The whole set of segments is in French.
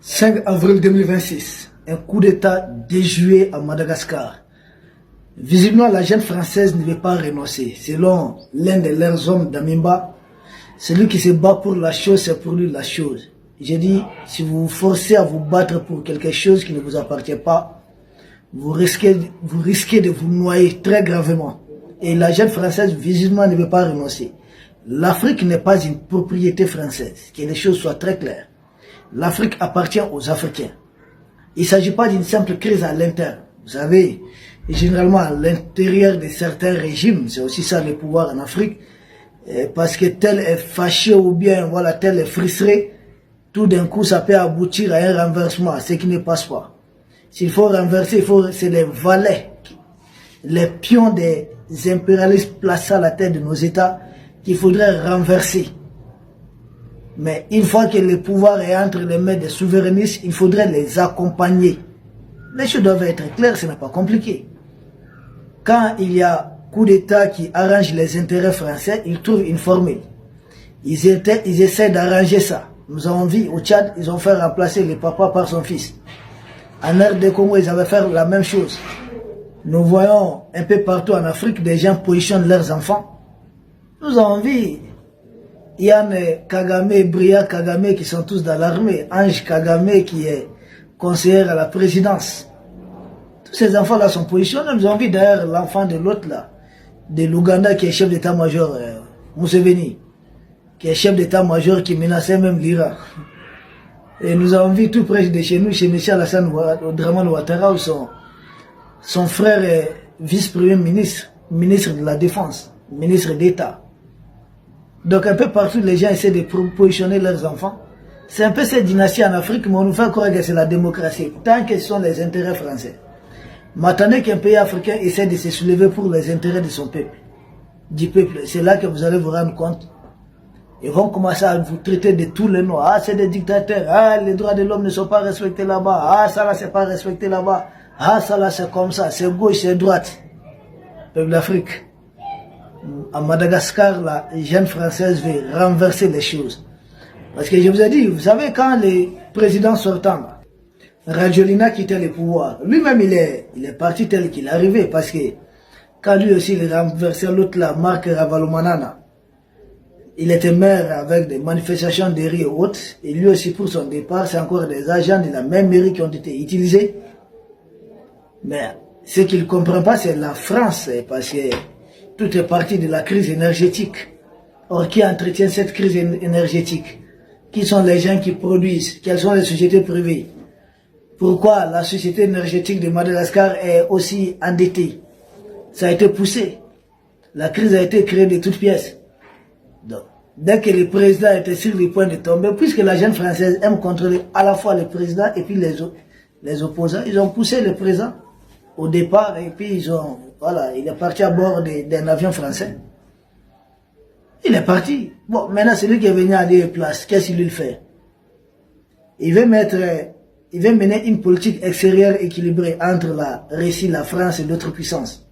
5 avril 2026, un coup d'État déjoué à Madagascar. Visiblement, la jeune française ne veut pas renoncer. Selon l'un de leurs hommes d'Amimba, celui qui se bat pour la chose, c'est pour lui la chose. J'ai dit, si vous vous forcez à vous battre pour quelque chose qui ne vous appartient pas, vous risquez de vous noyer très gravement. Et la jeune française, visiblement, ne veut pas renoncer. L'Afrique n'est pas une propriété française, que les choses soient très claires. L'Afrique appartient aux Africains. Il ne s'agit pas d'une simple crise à l'interne. Vous savez, généralement à l'intérieur de certains régimes, c'est aussi ça le pouvoir en Afrique, parce que tel est fâché ou bien voilà, tel est frustré, tout d'un coup ça peut aboutir à un renversement, ce qui ne passe pas. S'il faut renverser, c'est les valets, les pions des impérialistes placés à la tête de nos États qu'il faudrait renverser. Mais une fois que le pouvoir est entre les mains des souverainistes, il faudrait les accompagner. Les choses doivent être claires, ce n'est pas compliqué. Quand il y a coup d'État qui arrange les intérêts français, ils trouvent une formule. Ils essaient d'arranger ça. Nous avons vu au Tchad, ils ont fait remplacer le papa par son fils. En RD Congo, ils avaient fait la même chose. Nous voyons un peu partout en Afrique des gens positionnent leurs enfants. Nous avons vu Yann Kagame, Bria Kagame qui sont tous dans l'armée, Ange Kagame qui est conseillère à la présidence. Tous ces enfants-là sont positionnés. Nous avons vu d'ailleurs l'enfant de l'autre là, de l'Ouganda qui est chef d'état-major, Museveni, qui est chef d'état-major qui menaçait même l'Iran. Et nous avons vu tout près de chez nous, chez Michel Alassane Dramane Ouattara, où son frère est vice-premier ministre, ministre de la Défense, ministre d'État. Donc un peu partout, les gens essaient de positionner leurs enfants. C'est un peu cette dynastie en Afrique, mais on nous fait croire que c'est la démocratie, tant que ce sont les intérêts français. M'attendez qu'un pays africain essaie de se soulever pour les intérêts de son peuple, du peuple. C'est là que vous allez vous rendre compte. Ils vont commencer à vous traiter de tous les noms. Ah, c'est des dictateurs. Ah, les droits de l'homme ne sont pas respectés là-bas. Ah, ça là, c'est pas respecté là-bas. Ah, ça là, c'est comme ça. C'est gauche, c'est droite. Peuple d'Afrique. À Madagascar, la jeune française veut renverser les choses. Parce que je vous ai dit, vous savez, quand le président sortant, Rajoelina quittait le pouvoir, lui-même il est parti tel qu'il est arrivé. Parce que quand lui aussi il renversait l'autre là, Marc Ravalomanana, il était maire avec des manifestations de rue et autres. Et lui aussi pour son départ, c'est encore des agents de la même mairie qui ont été utilisés. Mais ce qu'il ne comprend pas, c'est la France. Parce que tout est parti de la crise énergétique. Or, qui entretient cette crise énergétique? Qui sont les gens qui produisent? Quelles sont les sociétés privées? Pourquoi la société énergétique de Madagascar est aussi endettée? Ça a été poussé. La crise a été créée de toutes pièces. Donc, dès que le président était sur le point de tomber, puisque la jeune française aime contrôler à la fois le président et puis les opposants, ils ont poussé le président au départ et puis il est parti à bord d'un avion français. Il est parti. Bon, maintenant c'est lui qui est venu à des places. Qu'est-ce qu'il fait? Il veut mener une politique extérieure équilibrée entre la Russie, la France et d'autres puissances.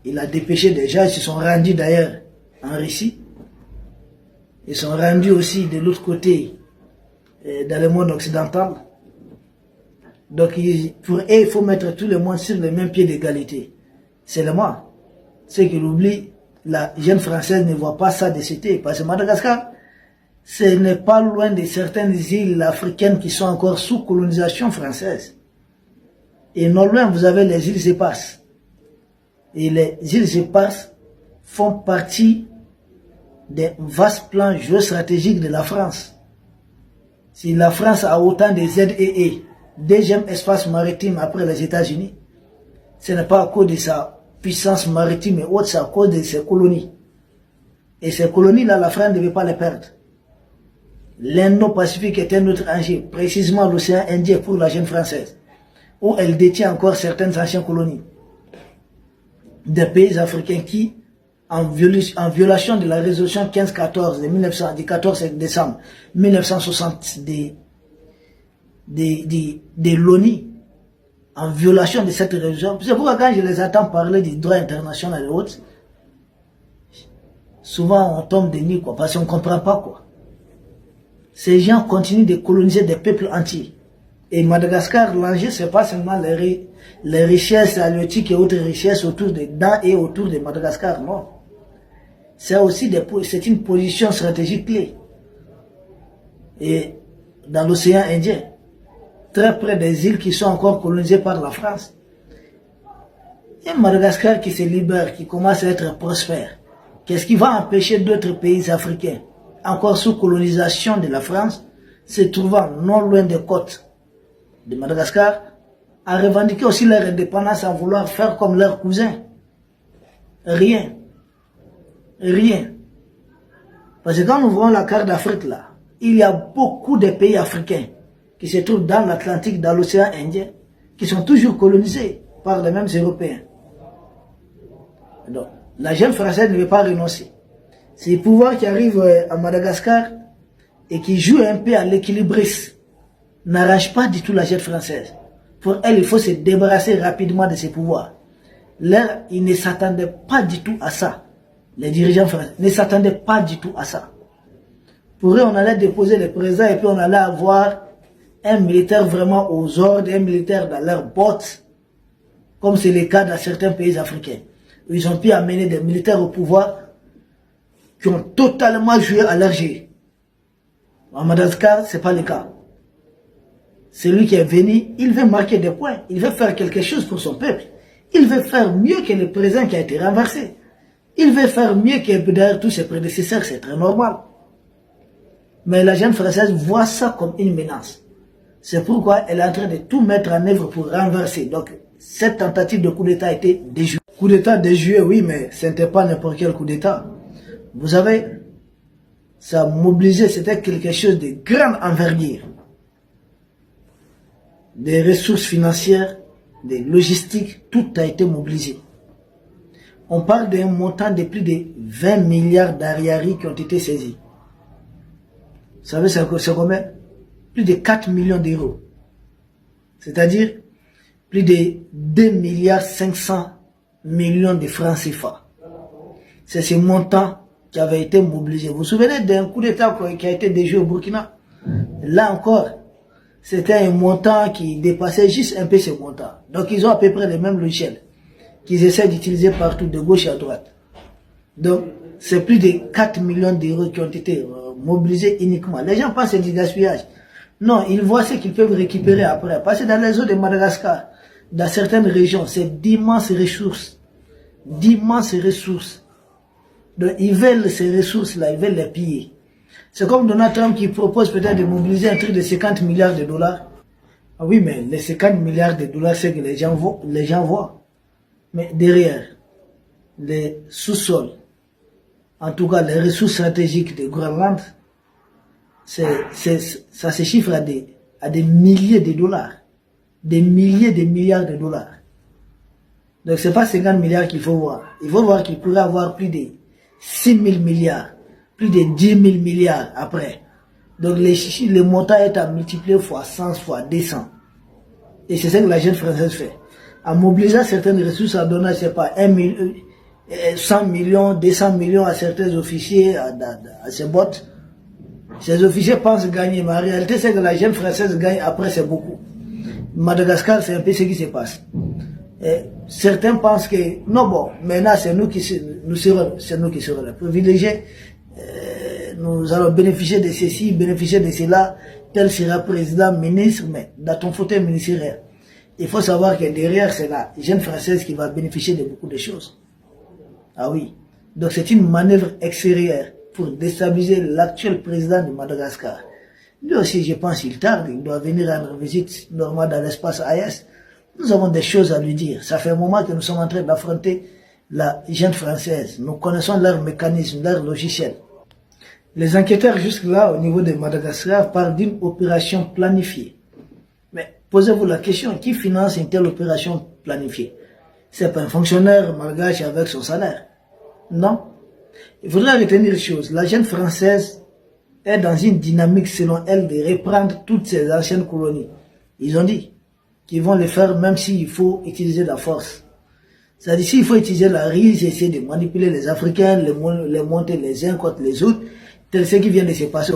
Il a dépêché des gens, ils se sont rendus d'ailleurs en Russie. Ils sont rendus aussi de l'autre côté, dans le monde occidental. Donc pour eux, il faut mettre tout le monde sur le même pied d'égalité. Seulement, ce qu'il oublie, la jeune française ne voit pas ça de cité. Parce que Madagascar, ce n'est pas loin de certaines îles africaines qui sont encore sous colonisation française. Et non loin, vous avez les îles Éparses. Et les îles Éparses font partie des vastes plans géostratégiques de la France. Si la France a autant de ZEE, deuxième espace maritime après les États-Unis, ce n'est pas à cause de sa puissance maritime et autres, c'est à cause de ses colonies. Et ces colonies-là, la France ne veut pas les perdre. L'Indo-Pacifique est un autre enjeu, précisément l'océan Indien pour la jeune française, où elle détient encore certaines anciennes colonies. Des pays africains qui, en violation de la résolution 1514 du 14 décembre 1960 de l'ONU, en violation de cette résolution, c'est pourquoi quand je les entends parler du droit international et autres, souvent on tombe de nuit, parce qu'on ne comprend pas quoi. ces gens continuent de coloniser des peuples entiers. Et Madagascar, l'enjeu, ce n'est pas seulement les richesses halieutiques et autres richesses dans et autour de Madagascar, non. C'est aussi c'est une position stratégique clé. Et dans l'océan Indien, très près des îles qui sont encore colonisées par la France. Et Madagascar qui se libère, qui commence à être prospère. Qu'est-ce qui va empêcher d'autres pays africains, encore sous colonisation de la France, se trouvant non loin des côtes de Madagascar, à revendiquer aussi leur indépendance, à vouloir faire comme leurs cousins? Rien. Rien. Parce que quand nous voyons la carte d'Afrique là, il y a beaucoup de pays africains qui se trouvent dans l'Atlantique, dans l'océan Indien, qui sont toujours colonisés par les mêmes Européens. Donc, la jeune française ne veut pas renoncer. C'est le pouvoir qui arrive à Madagascar et qui joue un peu à l'équilibriste n'arrange pas du tout la jeune française. Pour elle, il faut se débarrasser rapidement de ses pouvoirs. Là, ils ne s'attendaient pas du tout à ça. Les dirigeants français ne s'attendaient pas du tout à ça. Pour eux, on allait déposer les présents et puis on allait avoir un militaire vraiment aux ordres, un militaire dans leurs bottes, comme c'est le cas dans certains pays africains. Ils ont pu amener des militaires au pouvoir qui ont totalement joué à leur jeu. En Madagascar, ce n'est pas le cas. Celui qui est venu, il veut marquer des points, il veut faire quelque chose pour son peuple. Il veut faire mieux que le président qui a été renversé. Il veut faire mieux que d'ailleurs tous ses prédécesseurs, c'est très normal. Mais la jeune française voit ça comme une menace. C'est pourquoi elle est en train de tout mettre en œuvre pour renverser. Donc, cette tentative de coup d'État a été déjouée. Coup d'État déjoué, oui, mais ce n'était pas n'importe quel coup d'État. Vous savez, ça a mobilisé, c'était quelque chose de grande envergure. Des ressources financières, des logistiques, tout a été mobilisé. On parle d'un montant de plus de 20 milliards d'ariari qui ont été saisis. Vous savez, c'est combien? Plus de 4 millions d'euros. C'est-à-dire plus de 2 milliards 500 millions de francs CFA. C'est ce montant qui avait été mobilisé. Vous vous souvenez d'un coup d'État qui a été déjoué au Burkina? Là encore, c'était un montant qui dépassait juste un peu ce montant. Donc ils ont à peu près les mêmes logiciels qu'ils essaient d'utiliser partout, de gauche à droite. Donc c'est plus de 4 millions d'euros qui ont été mobilisés uniquement. Les gens pensent que c'est du gaspillage. Non, ils voient ce qu'ils peuvent récupérer après. Parce que dans les eaux de Madagascar, dans certaines régions, c'est d'immenses ressources. D'immenses ressources. Donc ils veulent ces ressources-là, ils veulent les piller. C'est comme Donald Trump qui propose peut-être de mobiliser un truc de 50 milliards de dollars. Ah oui, mais les 50 milliards de dollars, c'est que les gens voient. Mais derrière, les sous-sols, en tout cas les ressources stratégiques de Groenland, ça se chiffre à des milliers de dollars. Des milliers de milliards de dollars. Donc ce n'est pas 50 milliards qu'il faut voir. Il faut voir qu'il pourrait avoir plus de 6 000 milliards. Plus de 10 000 milliards après. Donc le montant est à multiplier fois 100, fois 200. Et c'est ça que la jeune française fait. En mobilisant certaines ressources, en donnant, je ne sais pas, 100 millions, 200 millions à certains officiers, à ses bottes. Ces officiers pensent gagner, mais en réalité, c'est que la jeune française gagne après, c'est beaucoup. Madagascar, c'est un peu ce qui se passe. Et certains pensent que, non bon, maintenant c'est nous qui serons les privilégiés. Nous allons bénéficier de ceci, bénéficier de cela, tel sera président, ministre, mais dans ton fauteuil ministériel. Il faut savoir que derrière, c'est la jeune française qui va bénéficier de beaucoup de choses. Ah oui. Donc c'est une manœuvre extérieure pour déstabiliser l'actuel président de Madagascar. Lui aussi, je pense, il tarde, il doit venir rendre visite normale dans l'espace AES. Nous avons des choses à lui dire. Ça fait un moment que nous sommes en train d'affronter la jeune française. Nous connaissons leurs mécanismes, leurs logiciels. Les enquêteurs jusque-là, au niveau de Madagascar, parlent d'une opération planifiée. Mais posez-vous la question, qui finance une telle opération planifiée? C'est pas un fonctionnaire malgache avec son salaire. Non. Il faudra retenir une chose, la jeune française est dans une dynamique, selon elle, de reprendre toutes ces anciennes colonies. Ils ont dit qu'ils vont le faire même s'il faut utiliser la force. C'est-à-dire s'il faut utiliser la ruse, essayer de manipuler les Africains, les monter les uns contre les autres, tel ce qui vient de se passer.